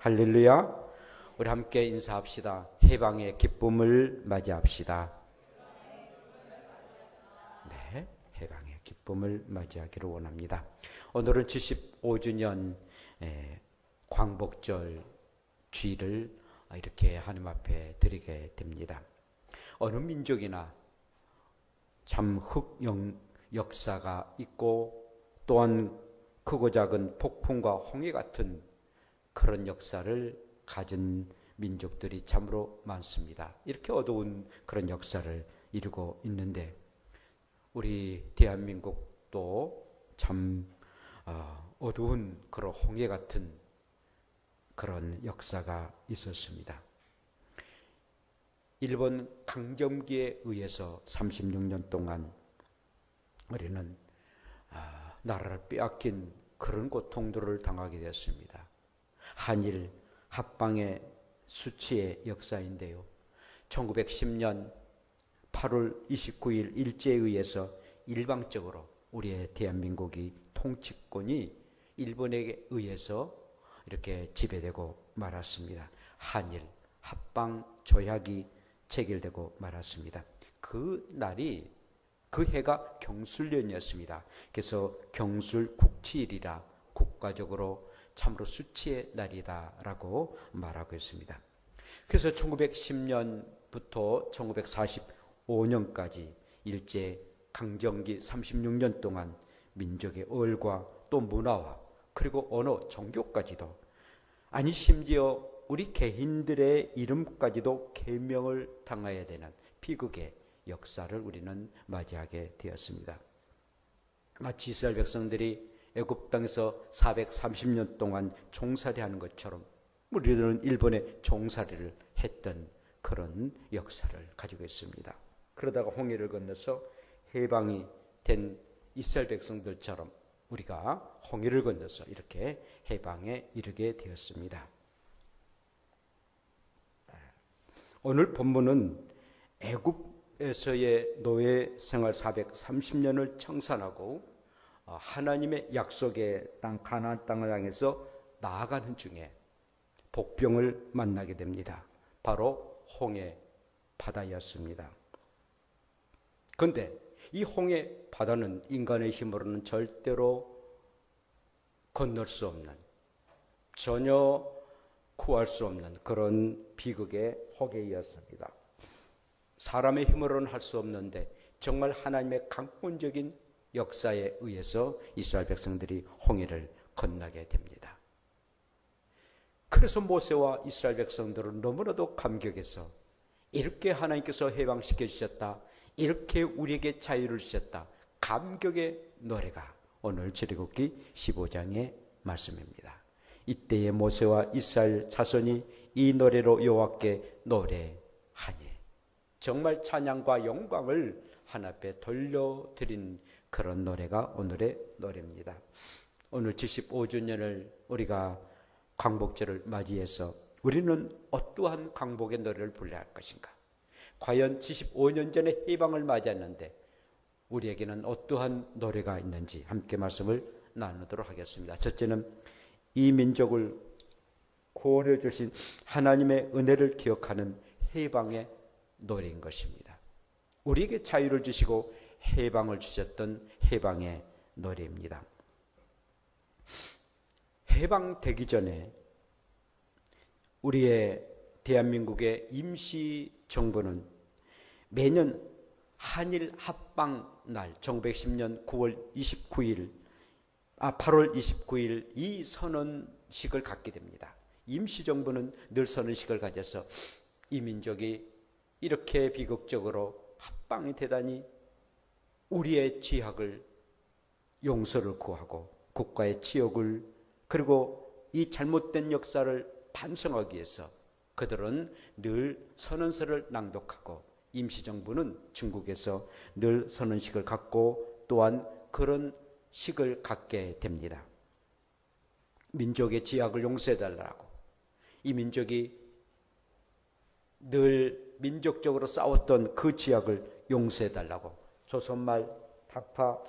할렐루야. 우리 함께 인사합시다. 해방의 기쁨을 맞이합시다. 네, 해방의 기쁨을 맞이하기를 원합니다. 오늘은 75주년 광복절 주일을 이렇게 하나님 앞에 드리게 됩니다. 어느 민족이나 참 역사가 있고 또한 크고 작은 폭풍과 홍해 같은 그런 역사를 가진 민족들이 참으로 많습니다. 이렇게 어두운 그런 역사를 이루고 있는데 우리 대한민국도 참 어두운 그런 홍해 같은 그런 역사가 있었습니다. 일본 강점기에 의해서 36년 동안 우리는 나라를 빼앗긴 그런 고통들을 당하게 되었습니다. 한일 합방의 수치의 역사인데요. 1910년 8월 29일 일제에 의해서 일방적으로 우리의 대한민국이 통치권이 일본에게 의해서 이렇게 지배되고 말았습니다. 한일 합방 조약이 체결되고 말았습니다. 그 해가 경술년이었습니다. 그래서 경술국치일이라 국가적으로 참으로 수치의 날이다라고 말하고 있습니다. 그래서 1910년부터 1945년까지 일제 강점기 36년 동안 민족의 얼과 또 문화와 그리고 언어, 종교까지도 아니 심지어 우리 개인들의 이름까지도 개명을 당해야 되는 비극의 역사를 우리는 맞이하게 되었습니다. 마치 이스라엘 백성들이 애굽 땅에서 430년 동안 종살이 하는 것처럼 우리들은 일본에 종살이를 했던 그런 역사를 가지고 있습니다. 그러다가 홍해를 건너서 해방이 된 이스라엘 백성들처럼 우리가 홍해를 건너서 이렇게 해방에 이르게 되었습니다. 오늘 본문은 애굽에서의 노예 생활 430년을 청산하고 하나님의 약속의 땅 가나안 땅을 향해서 나아가는 중에 복병을 만나게 됩니다. 바로 홍해 바다였습니다. 그런데 이 홍해 바다는 인간의 힘으로는 절대로 건널 수 없는, 전혀 구할 수 없는 그런 비극의 홍해였습니다. 사람의 힘으로는 할 수 없는데 정말 하나님의 강권적인 역사에 의해서 이스라엘 백성들이 홍해를 건너게 됩니다. 그래서 모세와 이스라엘 백성들은 너무나도 감격해서 이렇게 하나님께서 해방시켜 주셨다, 이렇게 우리에게 자유를 주셨다, 감격의 노래가 오늘 출애굽기 15장의 말씀입니다. 이때에 모세와 이스라엘 자손이 이 노래로 여호와께 노래하니 정말 찬양과 영광을 하나님 앞에 돌려드린 그런 노래가 오늘의 노래입니다. 오늘 75주년을 우리가 광복절을 맞이해서 우리는 어떠한 광복의 노래를 불러야 할 것인가? 과연 75년 전에 해방을 맞이했는데 우리에게는 어떠한 노래가 있는지 함께 말씀을 나누도록 하겠습니다. 첫째는 이 민족을 구원해 주신 하나님의 은혜를 기억하는 해방의 노래인 것입니다. 우리에게 자유를 주시고 해방을 주셨던 해방의 노래입니다. 해방되기 전에 우리의 대한민국의 임시정부는 매년 한일 합방날 1910년 8월 29일 이 선언식을 갖게 됩니다. 임시정부는 늘 선언식을 가져서 이 민족이 이렇게 비극적으로 합방이 되다니 우리의 죄악을 용서를 구하고 국가의 치욕을 그리고 이 잘못된 역사를 반성하기 위해서 그들은 늘 선언서를 낭독하고 임시정부는 중국에서 늘 선언식을 갖고 또한 그런 식을 갖게 됩니다. 민족의 죄악을 용서해달라고, 이 민족이 늘 민족적으로 싸웠던 그 죄악을 용서해달라고, 조선말 닭파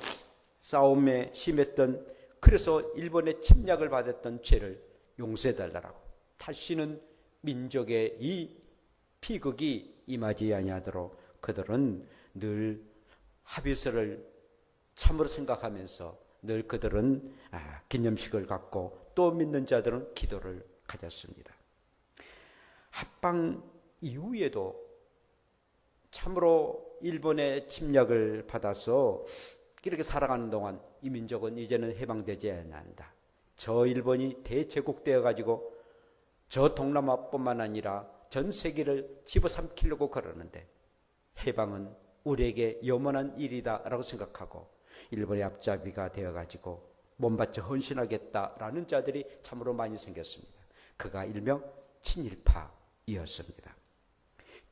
싸움에 심했던, 그래서 일본의 침략을 받았던 죄를 용서해달라고, 다시는 민족의 이 비극이 임하지 아니하도록 그들은 늘 하비스를 참으로 생각하면서 늘 그들은 기념식을 갖고 또 믿는 자들은 기도를 가졌습니다. 합방 이후에도 참으로 일본의 침략을 받아서 이렇게 살아가는 동안 이 민족은 이제는 해방되지 않는다. 저 일본이 대제국되어 가지고 저 동남아뿐만 아니라 전 세계를 집어삼키려고 그러는데 해방은 우리에게 영원한 일이다라고 생각하고 일본의 앞잡이가 되어가지고 몸바쳐 헌신하겠다라는 자들이 참으로 많이 생겼습니다. 그가 일명 친일파이었습니다.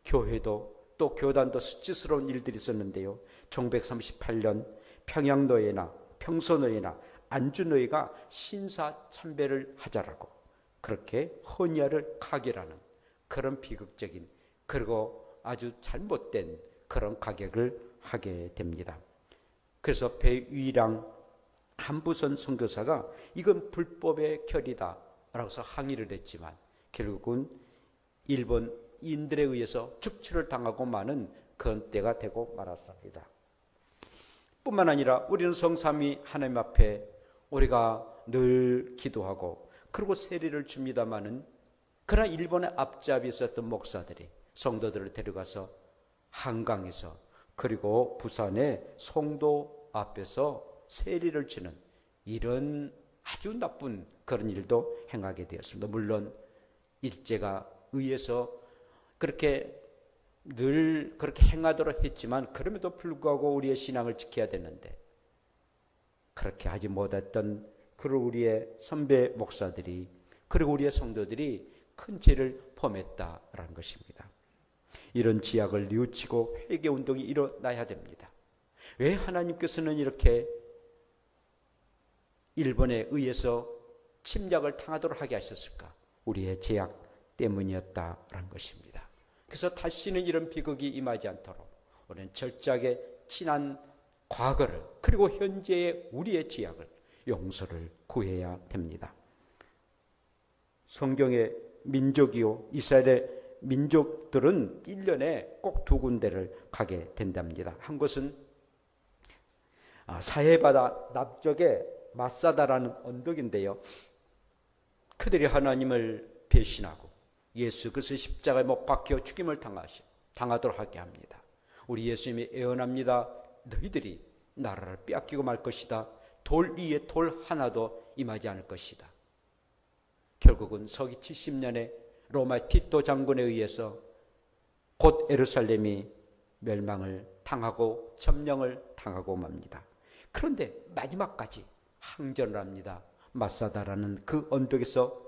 교회도 또 교단도 수치스러운 일들이 있었는데요. 1938년 평양노예나 평소노예나 안주노예가 신사참배를 하자라고 그렇게 헌야를 가결하는 그런 비극적인 그리고 아주 잘못된 그런 가격을 하게 됩니다. 그래서 배위랑 한부선 선교사가 이건 불법의 결이다 라고 해서 항의를 했지만 결국은 일본인들에 의해서 축출을 당하고 마는 그런 때가 되고 말았습니다. 뿐만 아니라 우리는 성삼위 하나님 앞에 우리가 늘 기도하고 그리고 세례를 줍니다마는 그러나 일본의 앞잡이 있었던 목사들이 성도들을 데려가서 한강에서 그리고 부산의 송도 앞에서 세례를 주는 이런 아주 나쁜 그런 일도 행하게 되었습니다. 물론 일제가 의해서 그렇게 늘 그렇게 행하도록 했지만 그럼에도 불구하고 우리의 신앙을 지켜야 되는데 그렇게 하지 못했던 그런 우리의 선배 목사들이 그리고 우리의 성도들이 큰 죄를 범했다라는 것입니다. 이런 지약을 뉘우치고 회개운동이 일어나야 됩니다. 왜 하나님께서는 이렇게 일본에 의해서 침략을 당하도록 하게 하셨을까? 우리의 죄악 때문이었다라는 것입니다. 그래서 다시는 이런 비극이 임하지 않도록 우리는 철저하게 지난 과거를 그리고 현재의 우리의 죄악을 용서를 구해야 됩니다. 성경의 민족이요 이스라엘의 민족들은 1년에 꼭 두 군데를 가게 된답니다. 한 곳은 사해바다 남쪽의 마사다라는 언덕인데요. 그들이 하나님을 배신하고 예수 그리스도 십자가에 못 박혀 죽임을 당하도록 하게 합니다. 우리 예수님이 예언합니다. 너희들이 나라를 빼앗기고 말 것이다. 돌 위에 돌 하나도 임하지 않을 것이다. 결국은 서기 70년에 로마의 티토 장군에 의해서 곧 예루살렘이 멸망을 당하고 점령을 당하고 맙니다. 그런데 마지막까지 항전을 합니다. 마사다라는 그 언덕에서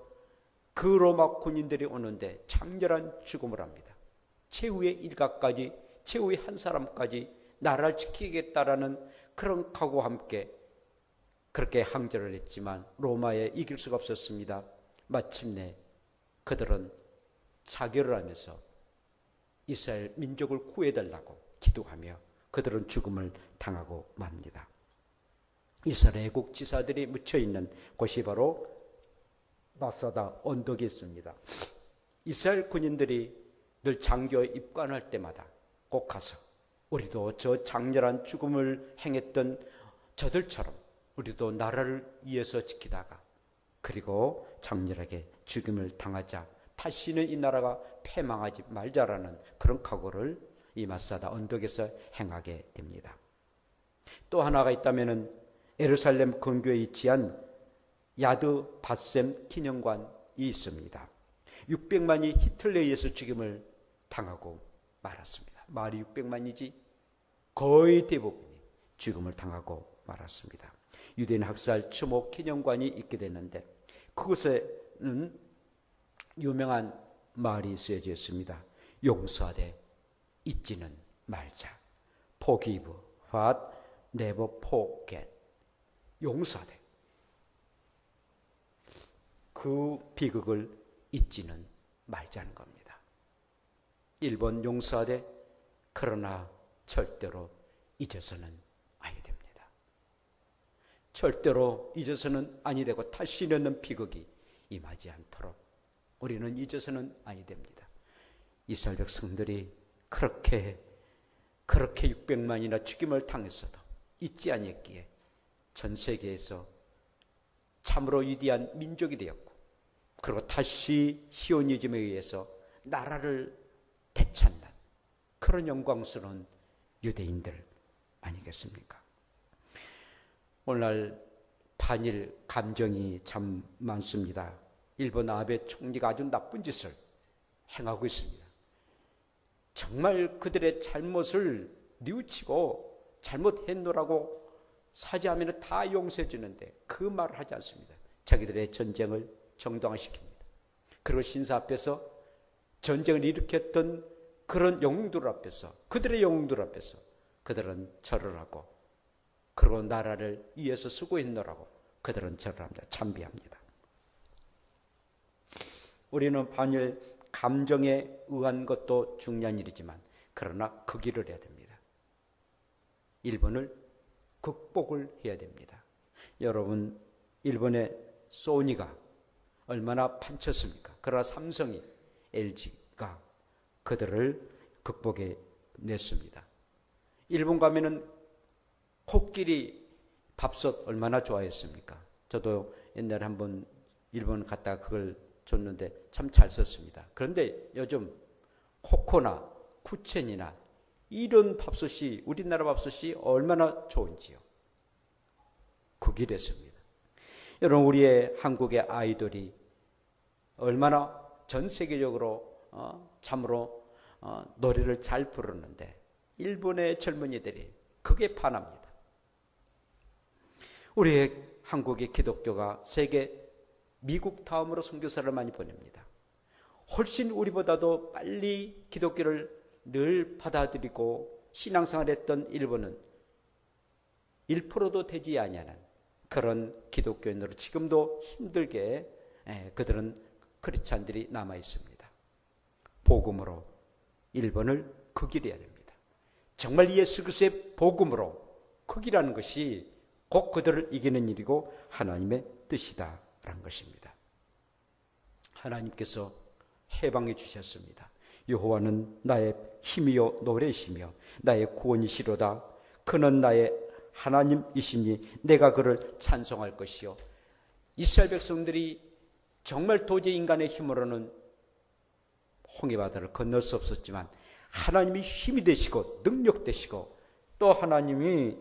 그 로마 군인들이 오는데 장렬한 죽음을 합니다. 최후의 일각까지 최후의 한 사람까지 나라를 지키겠다라는 그런 각오와 함께 그렇게 항전을 했지만 로마에 이길 수가 없었습니다. 마침내 그들은 자결을 하면서 이스라엘 민족을 구해달라고 기도하며 그들은 죽음을 당하고 맙니다. 이스라엘 애국 지사들이 묻혀있는 곳이 바로 마사다 언덕이 있습니다. 이스라엘 군인들이 늘 장교에 입관할 때마다 꼭 가서 우리도 저 장렬한 죽음을 행했던 저들처럼 우리도 나라를 위해서 지키다가 그리고 장렬하게 죽임을 당하자 다시는 이 나라가 패망하지 말자라는 그런 각오를 이 마사다 언덕에서 행하게 됩니다. 또 하나가 있다면은 예루살렘 근교에 위치한 야드 바셈 기념관이 있습니다. 600만이 히틀러에 의해서 죽임을 당하고 말았습니다. 말이 600만이지 거의 대부분이 죽임을 당하고 말았습니다. 유대인 학살 추모 기념관이 있게 됐는데 그곳에는 유명한 말이 쓰여져 있습니다. 용서하되 잊지는 말자. Forgive but never forget. 용서하되 그 비극을 잊지는 말자는 겁니다. 일본 용서하되 그러나 절대로 잊어서는 아니 됩니다. 절대로 잊어서는 아니 되고 다시 없는 비극이 임하지 않도록 우리는 잊어서는 아니 됩니다. 이스라엘 백성들이 그렇게 600만이나 죽임을 당했어도 잊지 아니했기에 전 세계에서 참으로 위대한 민족이 되었고, 그리고 다시 시오니즘에 의해서 나라를 되찾는 그런 영광스러운 유대인들 아니겠습니까? 오늘날 반일 감정이 참 많습니다. 일본 아베 총리가 아주 나쁜 짓을 행하고 있습니다. 정말 그들의 잘못을 뉘우치고 잘못했노라고 사죄하면 다 용서해 주는데 그 말을 하지 않습니다. 자기들의 전쟁을 정당화시킵니다. 그리고 신사 앞에서 전쟁을 일으켰던 그런 영웅들 앞에서, 그들의 영웅들 앞에서 그들은 절을 하고, 그리고 나라를 위해서 수고했노라고 그들은 절을 합니다. 참배합니다. 우리는 반일 감정에 의한 것도 중요한 일이지만, 그러나 그 길을 해야 됩니다. 일본을 극복을 해야 됩니다. 여러분, 일본의 소니가 얼마나 판쳤습니까? 그러나 삼성이, LG가 그들을 극복해 냈습니다. 일본 가면은 코끼리 밥솥 얼마나 좋아했습니까? 저도 옛날에 한번 일본 갔다가 그걸 줬는데 참 잘 썼습니다. 그런데 요즘 코코나 쿠첸이나 이런 밥솥이, 우리나라 밥솥이 얼마나 좋은지요. 그 길했습니다. 여러분, 우리의 한국의 아이돌이 얼마나 전 세계적으로 참으로 노래를 잘 부르는데 일본의 젊은이들이 그게 반합니다. 우리의 한국의 기독교가 세계 미국 다음으로 선교사를 많이 보냅니다. 훨씬 우리보다도 빨리 기독교를 늘 받아들이고 신앙생활했던 일본은 1%도 되지 아니하는 그런 기독교인으로 지금도 힘들게 그들은 크리스찬들이 남아 있습니다. 복음으로 일본을 극일해야 됩니다. 정말 예수 그리스도의 복음으로 극일하는 것이 곧 그들을 이기는 일이고 하나님의 뜻이다라는 것입니다. 하나님께서 해방해 주셨습니다. 여호와는 나의 힘이요 노래이시며 나의 구원이시로다. 그는 나의 하나님이시니 내가 그를 찬송할 것이요. 이스라엘 백성들이 정말 도저히 인간의 힘으로는 홍해바다를 건널 수 없었지만 하나님이 힘이 되시고 능력 되시고 또 하나님이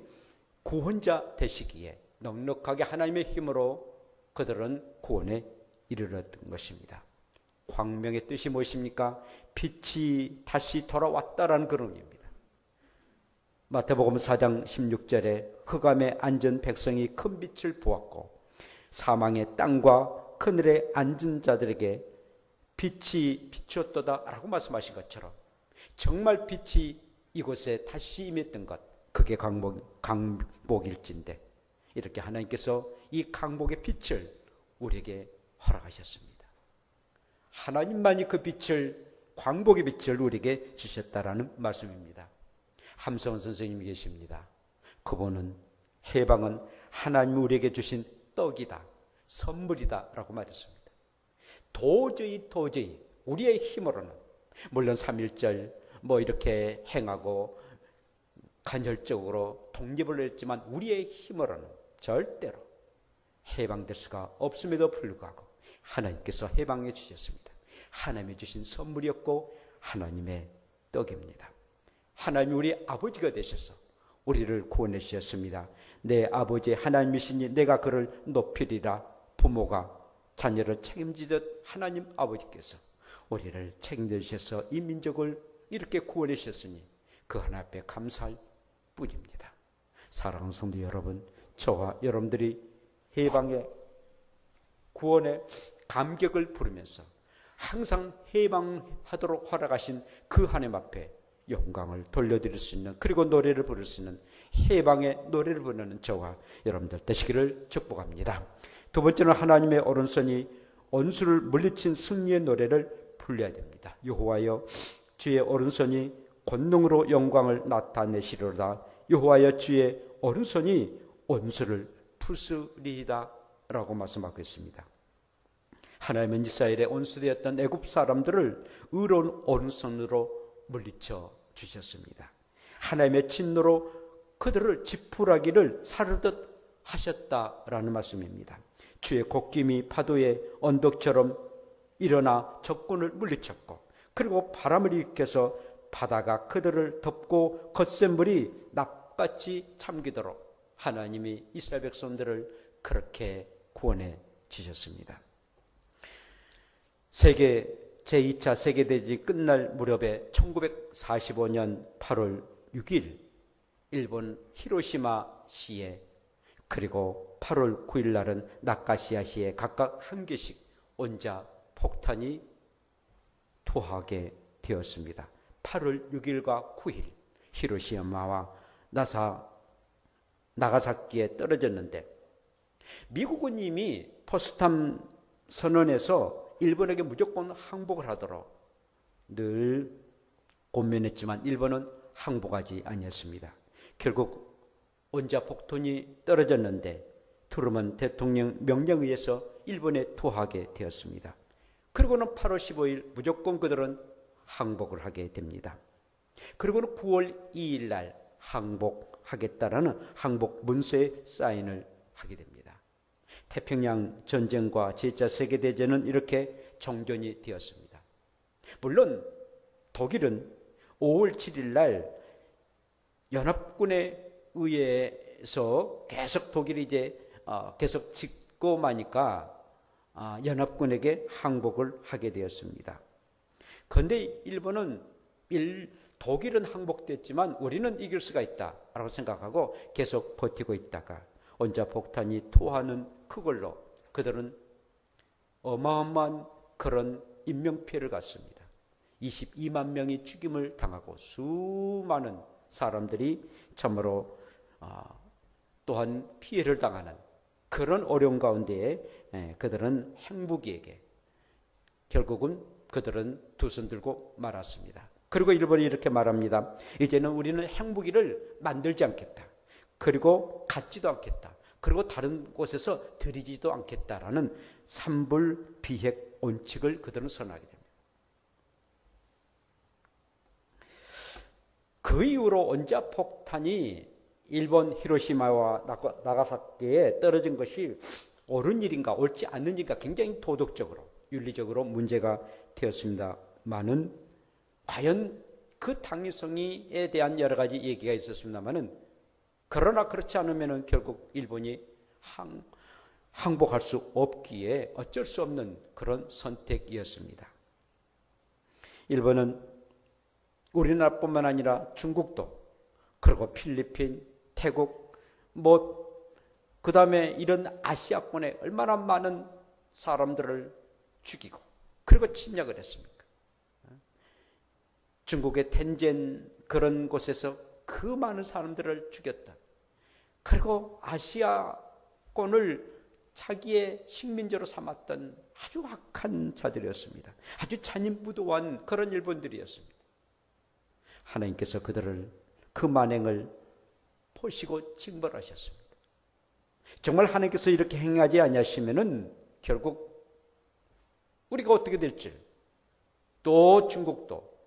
구원자 되시기에 넉넉하게 하나님의 힘으로 그들은 구원에 이르렀던 것입니다. 광명의 뜻이 무엇입니까? 빛이 다시 돌아왔다라는 그런 의미입니다. 마태복음 4장 16절에 흑암에 앉은 백성이 큰 빛을 보았고 사망의 땅과 그늘에 앉은 자들에게 빛이 비추었도다 라고 말씀하신 것처럼 정말 빛이 이곳에 다시 임했던 것, 그게 강복일진데 이렇게 하나님께서 이 강복의 빛을 우리에게 허락하셨습니다. 하나님만이 그 빛을, 광복의 빛을 우리에게 주셨다라는 말씀입니다. 함성원 선생님이 계십니다. 그분은 해방은 하나님이 우리에게 주신 떡이다, 선물이다 라고 말했습니다. 도저히 우리의 힘으로는, 물론 3.1절 이렇게 행하고 간헐적으로 독립을 했지만 우리의 힘으로는 절대로 해방될 수가 없음에도 불구하고 하나님께서 해방해 주셨습니다. 하나님이 주신 선물이었고 하나님의 떡입니다. 하나님이 우리 아버지가 되셔서 우리를 구원해 주셨습니다. 내 아버지 하나님이시니 내가 그를 높이리라. 부모가 자녀를 책임지듯 하나님 아버지께서 우리를 책임져 주셔서 이 민족을 이렇게 구원해 주셨으니 그 하나 앞에 감사할 뿐입니다. 사랑하는 성도 여러분, 저와 여러분들이 해방의 구원의 감격을 부르면서 항상 해방하도록 허락하신 그 하나님 앞에 영광을 돌려드릴 수 있는, 그리고 노래를 부를 수 있는 해방의 노래를 부르는 저와 여러분들 되시기를 축복합니다. 두 번째는 하나님의 오른손이 원수를 물리친 승리의 노래를 불러야 됩니다. 여호와여 주의 오른손이 권능으로 영광을 나타내시리로다. 여호와여 주의 오른손이 원수를 부수리이다 라고 말씀하고 있습니다. 하나님은 이스라엘의 온수되었던 애굽 사람들을 의로운 오른손으로 물리쳐 주셨습니다. 하나님의 진노로 그들을 지푸라기를 사르듯 하셨다라는 말씀입니다. 주의 곶김이 파도의 언덕처럼 일어나 적군을 물리쳤고, 그리고 바람을 일으켜서 바다가 그들을 덮고 거센 물이 납같이 잠기도록 하나님이 이스라엘 백성들을 그렇게 구원해 주셨습니다. 제2차 세계대전이 끝날 무렵에 1945년 8월 6일 일본 히로시마시에, 그리고 8월 9일 날은 나카시아시에 각각 한 개씩 원자 폭탄이 투하하게 되었습니다. 8월 6일과 9일 히로시마와 나가사키에 떨어졌는데, 미국은 이미 포스탐 선언에서 일본에게 무조건 항복을 하도록 늘 권면했지만 일본은 항복하지 아니었습니다. 결국 원자 폭탄이 떨어졌는데 트루먼 대통령 명령에 의해서 일본에 투하하게 되었습니다. 그리고는 8월 15일 무조건 그들은 항복을 하게 됩니다. 그리고는 9월 2일 날 항복하겠다라는 항복 문서에 사인을 하게 됩니다. 태평양 전쟁과 제2차 세계대전은 이렇게 종전이 되었습니다. 물론 독일은 5월 7일 날 연합군에 의해서 계속 독일이 계속 짓고 마니까 연합군에게 항복을 하게 되었습니다. 그런데 일본은 독일은 항복됐지만 우리는 이길 수가 있다라고 생각하고 계속 버티고 있다가 원자 폭탄이 투하하는 그걸로 그들은 어마어마한 그런 인명피해를 갔습니다. 22만 명이 죽임을 당하고 수많은 사람들이 참으로 또한 피해를 당하는 그런 어려운 가운데에 그들은 행복이에게 결국은 그들은 두 손 들고 말았습니다. 그리고 일본이 이렇게 말합니다. 이제는 우리는 행복이를 만들지 않겠다. 그리고 갖지도 않겠다. 그리고 다른 곳에서 들이지도 않겠다라는 삼불비핵 원칙을 그들은 선언하게 됩니다. 그 이후로 원자폭탄이 일본 히로시마와 나가사키에 떨어진 것이 옳은 일인가 옳지 않는 일인가 굉장히 도덕적으로 윤리적으로 문제가 되었습니다만은 과연 그 당위성에 대한 여러 가지 얘기가 있었습니다만은 그러나 그렇지 않으면은 결국 일본이 항복할 수 없기에 어쩔 수 없는 그런 선택이었습니다. 일본은 우리나라뿐만 아니라 중국도 그리고 필리핀, 태국 그 다음에 이런 아시아권에 얼마나 많은 사람들을 죽이고 그리고 침략을 했습니까? 중국의 텐젠 그런 곳에서 그 많은 사람들을 죽였다. 그리고 아시아권을 자기의 식민지로 삼았던 아주 악한 자들이었습니다. 아주 잔인무도한 그런 일본들이었습니다. 하나님께서 그들을 그 만행을 보시고 징벌하셨습니다. 정말 하나님께서 이렇게 행하지 아니하시면은 결국 우리가 어떻게 될지 또 중국도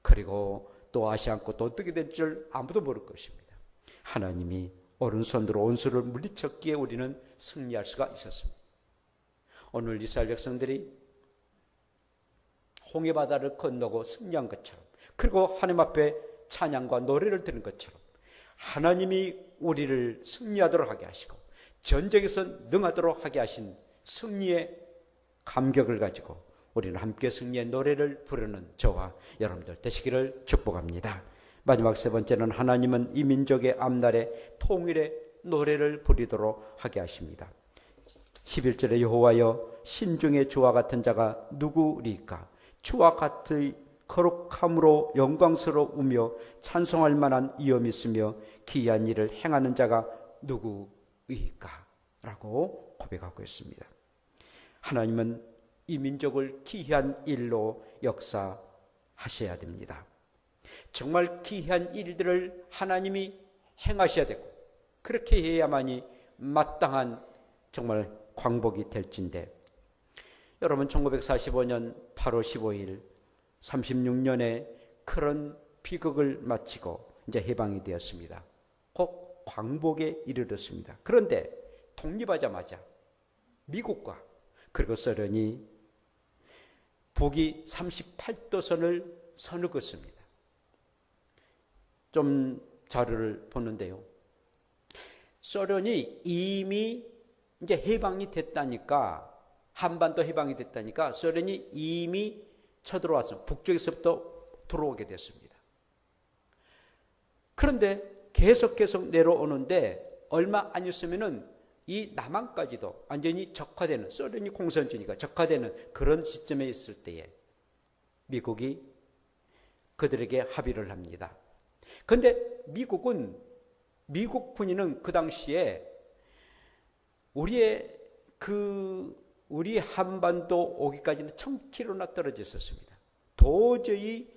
그리고 또 아시아권도 어떻게 될 줄 아무도 모를 것입니다. 하나님이 오른손으로 온수를 물리쳤기에 우리는 승리할 수가 있었습니다. 오늘 이스라엘 백성들이 홍해바다를 건너고 승리한 것처럼 그리고 하나님 앞에 찬양과 노래를 드린 것처럼 하나님이 우리를 승리하도록 하게 하시고 전쟁에서 능하도록 하게 하신 승리의 감격을 가지고 우리는 함께 승리의 노래를 부르는 저와 여러분들 되시기를 축복합니다. 마지막 세 번째는 하나님은 이 민족의 앞날에 통일의 노래를 부리도록 하게 하십니다. 11절에 여호와여 신중의 주와 같은 자가 누구리까? 주와 같의 거룩함으로 영광스러우며 찬송할 만한 위엄이 있으며 기이한 일을 행하는 자가 누구이까? 라고 고백하고 있습니다. 하나님은 이 민족을 기이한 일로 역사하셔야 됩니다. 정말 기이한 일들을 하나님이 행하셔야 되고 그렇게 해야만이 마땅한 정말 광복이 될진데 여러분 1945년 8월 15일 36년의 그런 비극을 마치고 이제 해방이 되었습니다. 곧 광복에 이르렀습니다. 그런데 독립하자마자 미국과 그리고 소련이 북위 38도선을 선을 긋습니다. 좀 자료를 보는데요. 소련이 이미 이제 해방이 됐다니까, 한반도 해방이 됐다니까 소련이 이미 쳐들어와서 북쪽에서부터 들어오게 됐습니다. 그런데 계속 내려오는데 얼마 안 있으면은 이 남한까지도 완전히 적화되는, 소련이 공산주의니까 적화되는 그런 시점에 있을 때에 미국이 그들에게 합의를 합니다. 그런데 미국 분위는 그 당시에 우리 한반도 오기까지는 1000km나 떨어져 있었습니다. 도저히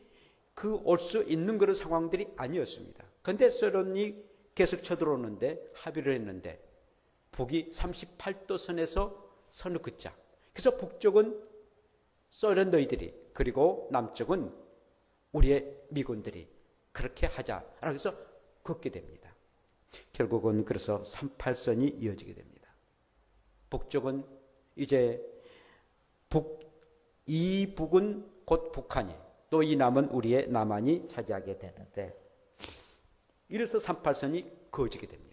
올 수 있는 그런 상황들이 아니었습니다. 그런데 소련이 계속 쳐들어오는데 합의를 했는데 북위 38도선에서 선을 긋자. 그래서 북쪽은 소련 너희들이, 그리고 남쪽은 우리의 미군들이 그렇게 하자라고 해서 긋게 됩니다. 결국은 그래서 38선이 이어지게 됩니다. 북쪽은 이제 이북은 곧 북한이, 또 이 남은 우리의 남한이 차지하게 되는데, 이래서 38선이 그어지게 됩니다.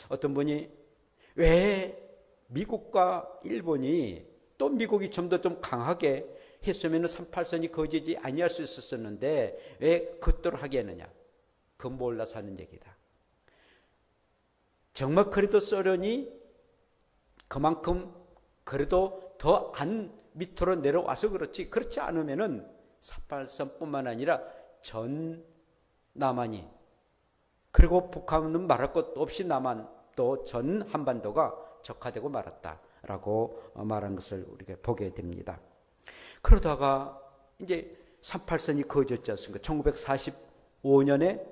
어떤 분이 왜 미국과 일본이, 또 미국이 좀 더 좀 강하게 했으면 38선이 그어지지 아니할 수 있었었는데 왜 그토록 하게 했느냐? 그건 몰라서 하는 얘기다. 정말 그래도 소련이 그만큼 그래도 더 안 밑으로 내려와서 그렇지, 그렇지 않으면은 38선뿐만 아니라 전 남한이, 그리고 북한은 말할 것도 없이 남한, 또 전 한반도가 적화되고 말았다라고 말한 것을 우리가 보게 됩니다. 그러다가 이제 38선이 그어졌지 않습니까? 1945년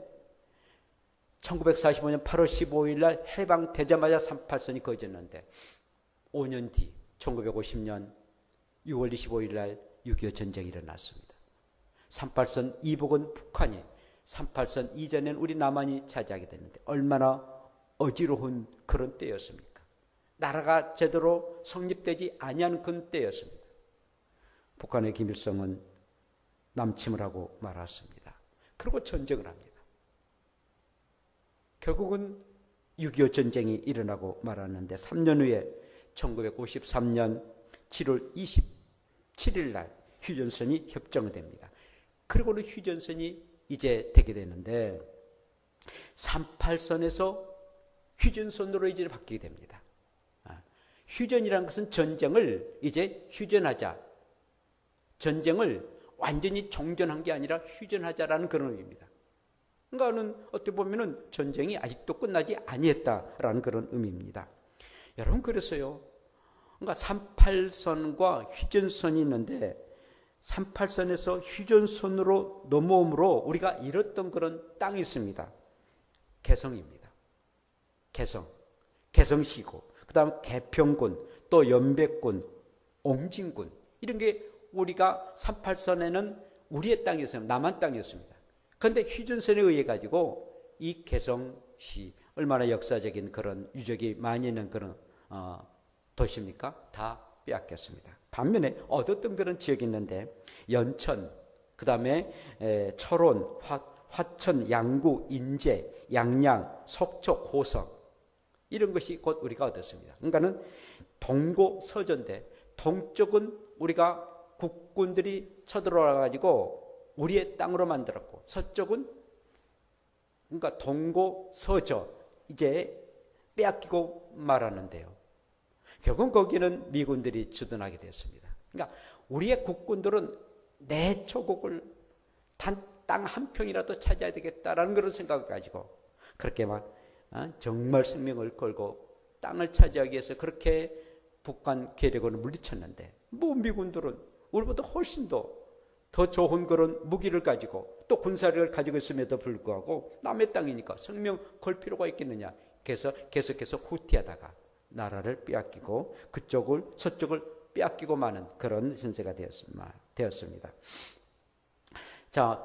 8월 15일 날 해방되자마자 38선이 그어졌는데 5년 뒤 1950년 6월 25일 날 6.25 전쟁이 일어났습니다. 38선 이북은 북한이, 38선 이전엔 우리 남한이 차지하게 됐는데 얼마나 어지러운 그런 때였습니까? 나라가 제대로 성립되지 아니한 그런 때였습니다. 북한의 김일성은 남침을 하고 말았습니다. 그리고 전쟁을 합니다. 결국은 6.25 전쟁이 일어나고 말았는데 3년 후에 1953년 7월 27일 날 휴전선이 협정됩니다. 그리고는 휴전선이 이제 되게 되는데 38선에서 휴전선으로 이제 바뀌게 됩니다. 휴전이라는 것은 전쟁을 이제 휴전하자, 전쟁을 완전히 종전한 게 아니라 휴전하자라는 그런 의미입니다. 그러니까는 어떻게 보면은 전쟁이 아직도 끝나지 아니했다라는 그런 의미입니다. 여러분, 그래서요, 그러니까 38선과 휴전선이 있는데 38선에서 휴전선으로 넘어옴으로 우리가 잃었던 그런 땅이 있습니다. 개성입니다. 개성시고, 그 다음 개평군, 또 연백군, 옹진군, 이런 게 우리가 38선에는 우리의 땅이었습니다. 남한 땅이었습니다. 그런데 휴전선에 의해 가지고 이 개성시, 얼마나 역사적인 그런 유적이 많이 있는 그런 도시입니까? 다 빼앗겼습니다. 반면에 얻었던 그런 지역이 있는데 연천, 그 다음에 철원, 화천, 양구, 인제, 양양, 속초, 고성, 이런 것이 곧 우리가 얻었습니다. 그러니까는 동고서전대, 동쪽은 우리가 국군들이 쳐들어와 가지고 우리의 땅으로 만들었고, 서쪽은 그러니까 동고서저 이제 빼앗기고 말하는데요. 결국 거기는 미군들이 주둔하게 되었습니다. 그러니까 우리의 국군들은 내 조국을 땅 한 평이라도 차지해야 되겠다라는 그런 생각을 가지고 그렇게 막 정말 생명을 걸고 땅을 차지하기 위해서 그렇게 북한 괴력을 물리쳤는데, 뭐 미군들은 우리보다 훨씬 더 좋은 그런 무기를 가지고 또 군사력을 가지고 있음에도 불구하고 남의 땅이니까 생명 걸 필요가 있겠느냐. 그래서 계속해서 후퇴하다가 나라를 빼앗기고 그쪽을, 서쪽을 빼앗기고 마는 그런 신세가 되었습니다. 자,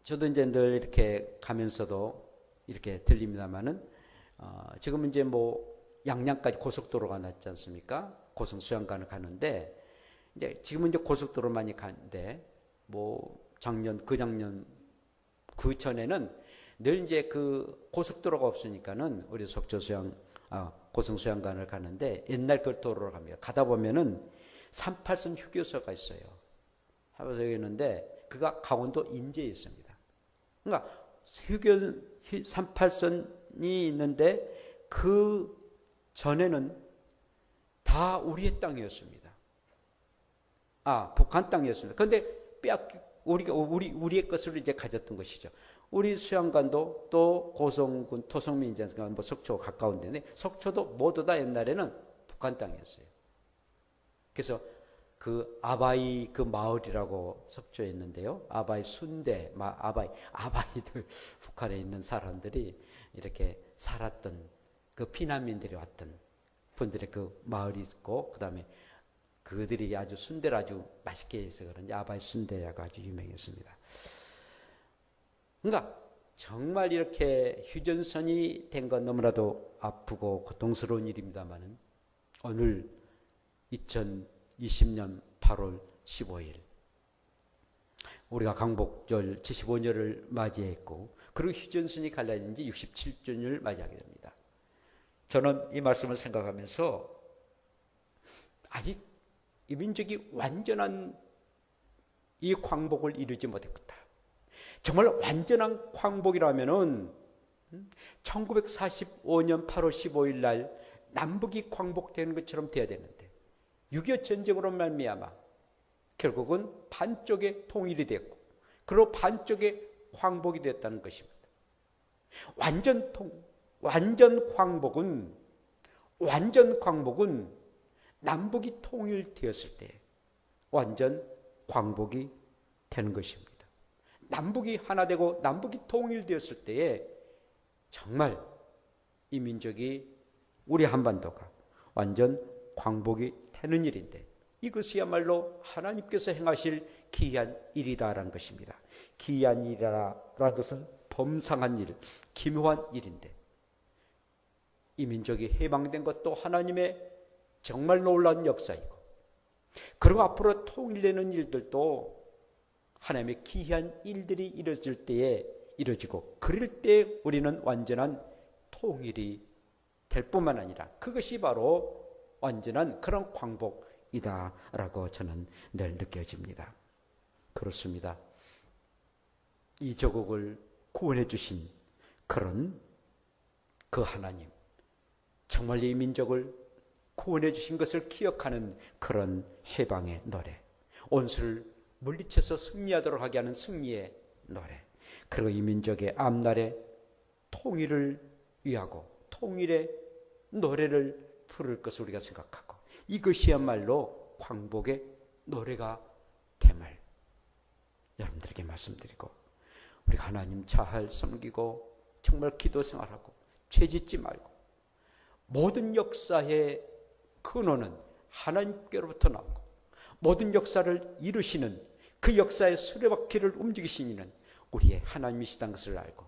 저도 이제 늘 이렇게 가면서도 이렇게 들립니다만은, 지금 이제 뭐 양양까지 고속도로가 났지 않습니까? 고성 수양관을 가는데, 이제 지금은 이제 고속도로 많이 가는데, 뭐 작년, 그 전에는 늘 이제 그 고속도로가 없으니까는 우리 고성 수양관을 가는데 옛날 그 도로를 갑니다. 가다 보면은 38선 휴게소가 있어요. 휴게소가 있는데 그가 강원도 인제에 있습니다. 그러니까 38선이 있는데 그 전에는 다 우리의 땅이었습니다. 북한 땅이었습니다. 그런데 우리의 것을 이제 가졌던 것이죠. 우리 수양관도 또 고성군 토성민이니까 뭐 속초가 가까운데 속초도 모두 다 옛날에는 북한 땅이었어요. 그래서 그 아바이 그 마을이라고 속초에 있는데요. 아바이 순대, 아바이들 북한에 있는 사람들이 이렇게 살았던 그 피난민들이 왔던 분들의 그 마을이 있고 그다음에 그들이 아주 순대를 아주 맛있게 해서 그런지 아바이 순대가 아주 유명했습니다. 그러니까 정말 이렇게 휴전선이 된 건 너무나도 아프고 고통스러운 일입니다만은 오늘 2020년 8월 15일 우리가 강복절 75년을 맞이했고 그리고 휴전선이 갈라진 지 67주년을 맞이하게 됩니다. 저는 이 말씀을 생각하면서 아직 이 민족이 완전한 이 광복을 이루지 못했다. 정말 완전한 광복이라면은 1945년 8월 15일 날 남북이 광복되는 것처럼 돼야 되는데 6.25 전쟁으로 말미암아 결국은 반쪽에 통일이 됐고 그리고 반쪽에 광복이 됐다는 것입니다. 완전 광복은 남북이 통일되었을 때 완전 광복이 되는 것입니다. 남북이 하나 되고 남북이 통일되었을 때에 정말 이 민족이 우리 한반도가 완전 광복이 되는 일인데 이것이야말로 하나님께서 행하실 기이한 일이다라는 것입니다. 기이한 일이라는 것은 범상한 일, 기묘한 일인데 이 민족이 해방된 것도 하나님의 정말 놀라운 역사이고 그리고 앞으로 통일되는 일들도 하나님의 기이한 일들이 이루어질 때에 이루어지고 그럴 때 우리는 완전한 통일이 될 뿐만 아니라 그것이 바로 완전한 그런 광복이다라고 저는 늘 느껴집니다. 그렇습니다. 이 조국을 구원해 주신 그런 그 하나님, 정말 이 민족을 구원해 주신 것을 기억하는 그런 해방의 노래, 원수를 물리쳐서 승리하도록 하게 하는 승리의 노래, 그리고 이 민족의 앞날의 통일을 위하고 통일의 노래를 부를 것을 우리가 생각하고 이것이야말로 광복의 노래가 됨을 여러분들에게 말씀드리고 우리가 하나님 잘 섬기고 정말 기도 생활하고 죄짓지 말고 모든 역사의 근원은 하나님께로부터 나오고 모든 역사를 이루시는 그 역사의 수레바퀴를 움직이신 이는 우리의 하나님이시다는 것을 알고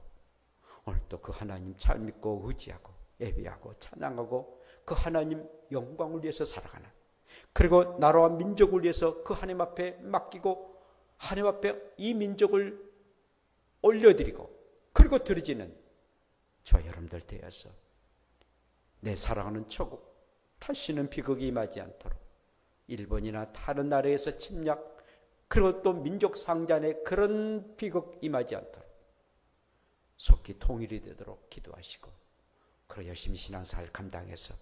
오늘 또 그 하나님 잘 믿고 의지하고 예배하고 찬양하고 그 하나님 영광을 위해서 살아가는 그리고 나라와 민족을 위해서 그 하나님 앞에 맡기고 하나님 앞에 이 민족을 올려드리고 그리고 드리지는 저 여러분들 되어서 내 사랑하는 조국 다시는 비극이 임하지 않도록 일본이나 다른 나라에서 침략 그리고 또 민족 상잔의 그런 비극 임하지 않도록 속히 통일이 되도록 기도하시고 그리고 열심히 신앙생활 감당해서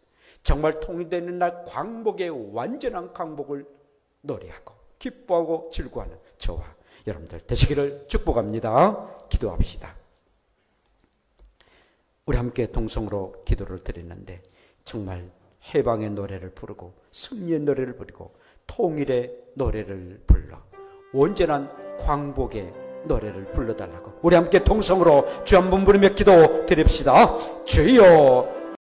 정말 통일되는 날 광복의 완전한 광복을 노래하고 기뻐하고 즐거워하는 저와 여러분들 되시기를 축복합니다. 기도합시다. 우리 함께 동성으로 기도를 드리는데 정말 해방의 노래를 부르고 승리의 노래를 부르고 통일의 노래를 불러 온전한 광복의 노래를 불러달라고 우리 함께 동성으로 주 한 번 부르며 기도 드립시다. 주여